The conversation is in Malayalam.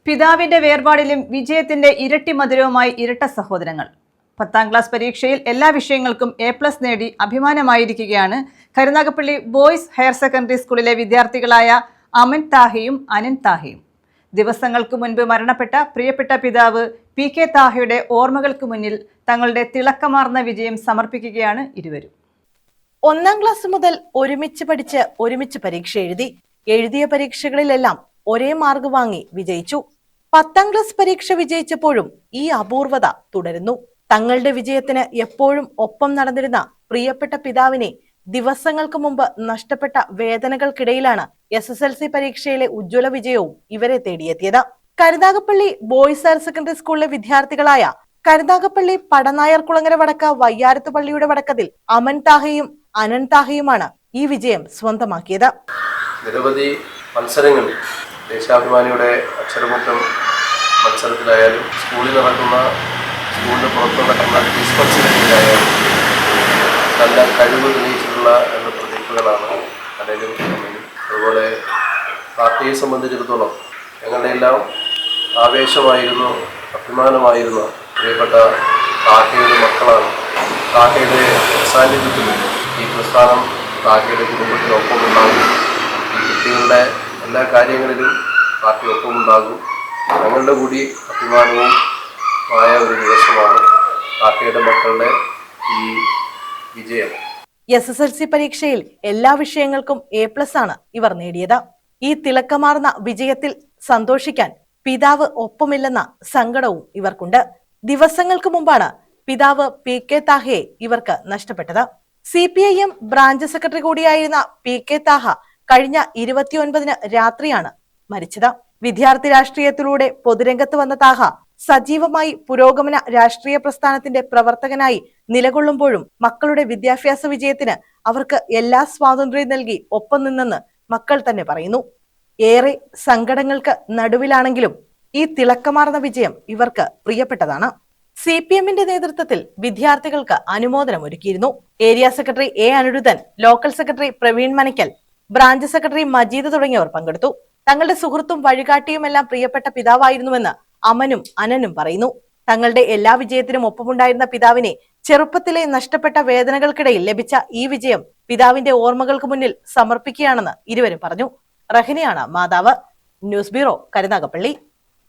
പിതാവിന്റെ വേർപാടിലും വിജയത്തിന്റെ ഇരട്ടി മധുരവുമായി ഇരട്ട സഹോദരങ്ങൾ. 10ാം ക്ലാസ് പരീക്ഷയിൽ എല്ലാ വിഷയങ്ങൾക്കും A+ നേടി അഭിമാനമായിരിക്കുകയാണ് കരുനാഗപ്പള്ളി ബോയ്സ് ഹയർ സെക്കൻഡറി സ്കൂളിലെ വിദ്യാർത്ഥികളായ അമൻ താഹയും അനൻ താഹയും. ദിവസങ്ങൾക്ക് മുൻപ് മരണപ്പെട്ട പ്രിയപ്പെട്ട പിതാവ് PK താഹയുടെ ഓർമ്മകൾക്ക് മുന്നിൽ തങ്ങളുടെ തിളക്കമാർന്ന വിജയം സമർപ്പിക്കുകയാണ് ഇരുവരും. 1ാം ക്ലാസ് മുതൽ ഒരുമിച്ച് പഠിച്ച് ഒരുമിച്ച് പരീക്ഷ എഴുതിയ പരീക്ഷകളിലെല്ലാം ഒരേ മാർക്ക് വാങ്ങി വിജയിച്ചു. 10ാം ക്ലാസ് പരീക്ഷ വിജയിച്ചപ്പോഴും ഈ അപൂർവത തുടരുന്നു. തങ്ങളുടെ വിജയത്തിന് എപ്പോഴും ഒപ്പം നടന്നിരുന്ന പ്രിയപ്പെട്ട പിതാവിനെ ദിവസങ്ങൾക്ക് മുമ്പ് നഷ്ടപ്പെട്ട വേദനകൾക്കിടയിലാണ് SSLC പരീക്ഷയിലെ ഉജ്ജ്വല വിജയവും ഇവരെ തേടിയെത്തിയത്. കരുനാഗപ്പള്ളി ബോയ്സ് ഹയർ സെക്കൻഡറി സ്കൂളിലെ വിദ്യാർത്ഥികളായ കരുനാഗപ്പള്ളി പടനായർകുളങ്ങര വടക്ക വയ്യാരത്ത് പള്ളിയുടെ വടക്കത്തിൽ അമൻ താഹയും അനൻ താഹയുമാണ് ഈ വിജയം സ്വന്തമാക്കിയത്. നിരവധി മത്സരങ്ങളിൽ ദേശാഭിമാനിയുടെ അക്ഷരമുറ്റം മത്സരത്തിലായാലും സ്കൂളിൽ നടക്കുന്ന സ്കൂളിന് പുറത്ത് നടക്കുന്ന ക്വിസ് മത്സരങ്ങളിലായാലും നല്ല കഴിവ് തെളിയിച്ചിട്ടുള്ള രണ്ട് പ്രതിഭകളാണ് അനലും അമ്മയും. അതുപോലെ പാർട്ടിയെ സംബന്ധിച്ചിടത്തോളം ഞങ്ങളുടെ എല്ലാം ആവേശമായിരുന്നു, അഭിമാനമായിരുന്നു പ്രിയപ്പെട്ട താഹയുടെ മക്കളാണ്. താഹയുടെ സാന്നിധ്യത്തിൽ ഈ പ്രസ്ഥാനം താഹയുടെ കുടുംബത്തിനൊപ്പം ഉണ്ടാകും. ഈ കുട്ടികളുടെ എല്ലാ കാര്യങ്ങളിലും പാർട്ടി ഒപ്പമുണ്ടാകും. ഞങ്ങളുടെ കൂടി അഭിമാനവും ആയ ഒരു ദിവസമാണ് താഹയുടെ മക്കളുടെ ഈ വിജയം. SSLC പരീക്ഷയിൽ എല്ലാ വിഷയങ്ങൾക്കും A+ ആണ് ഇവർ നേടിയത്. ഈ തിളക്കമാർന്ന വിജയത്തിൽ സന്തോഷിക്കാൻ പിതാവ് ഒപ്പമില്ലെന്ന സങ്കടവും ഇവർക്കുണ്ട്. ദിവസങ്ങൾക്ക് മുമ്പാണ് പിതാവ് PK താഹയെ ഇവർക്ക് നഷ്ടപ്പെട്ടത്. CPIM ബ്രാഞ്ച് സെക്രട്ടറി കൂടിയായിരുന്ന PK താഹ കഴിഞ്ഞ 29-ന് രാത്രിയാണ് മരിച്ചത്. വിദ്യാർത്ഥി രാഷ്ട്രീയത്തിലൂടെ പൊതുരംഗത്ത് വന്ന താഹ സജീവമായി പുരോഗമന രാഷ്ട്രീയ പ്രസ്ഥാനത്തിന്റെ പ്രവർത്തകനായി നിലകൊള്ളുമ്പോഴും മക്കളുടെ വിദ്യാഭ്യാസ വിജയത്തിന് അവർക്ക് എല്ലാ സ്വാതന്ത്ര്യവും നൽകി ഒപ്പം നിന്നെന്ന് മക്കൾ തന്നെ പറയുന്നു. ഏറെ സങ്കടങ്ങൾക്ക് നടുവിലാണെങ്കിലും ഈ തിളക്കമാർന്ന വിജയം ഇവർക്ക് പ്രിയപ്പെട്ടതാണ്. CPMന്റെ നേതൃത്വത്തിൽ വിദ്യാർത്ഥികൾക്ക് അനുമോദനം ഒരുക്കിയിരുന്നു. Area secretary A Anirudhan, local secretary Praveen Manakkal, branch secretary Majeed തുടങ്ങിയവർ പങ്കെടുത്തു. തങ്ങളുടെ സുഹൃത്തും വഴികാട്ടിയുമെല്ലാം പ്രിയപ്പെട്ട പിതാവായിരുന്നുവെന്ന് അമനും അനനും പറയുന്നു. തങ്ങളുടെ എല്ലാ വിജയത്തിനും ഒപ്പമുണ്ടായിരുന്ന പിതാവിനെ ചെറുപ്പത്തിലെ നഷ്ടപ്പെട്ട വേദനകൾക്കിടയിൽ ലഭിച്ച ഈ വിജയം പിതാവിന്റെ ഓർമ്മകൾക്ക് മുന്നിൽ സമർപ്പിക്കുകയാണെന്ന് ഇരുവരും പറഞ്ഞു. റഹിനയാണ് മാതാവ്. News bureau, Karunagappally.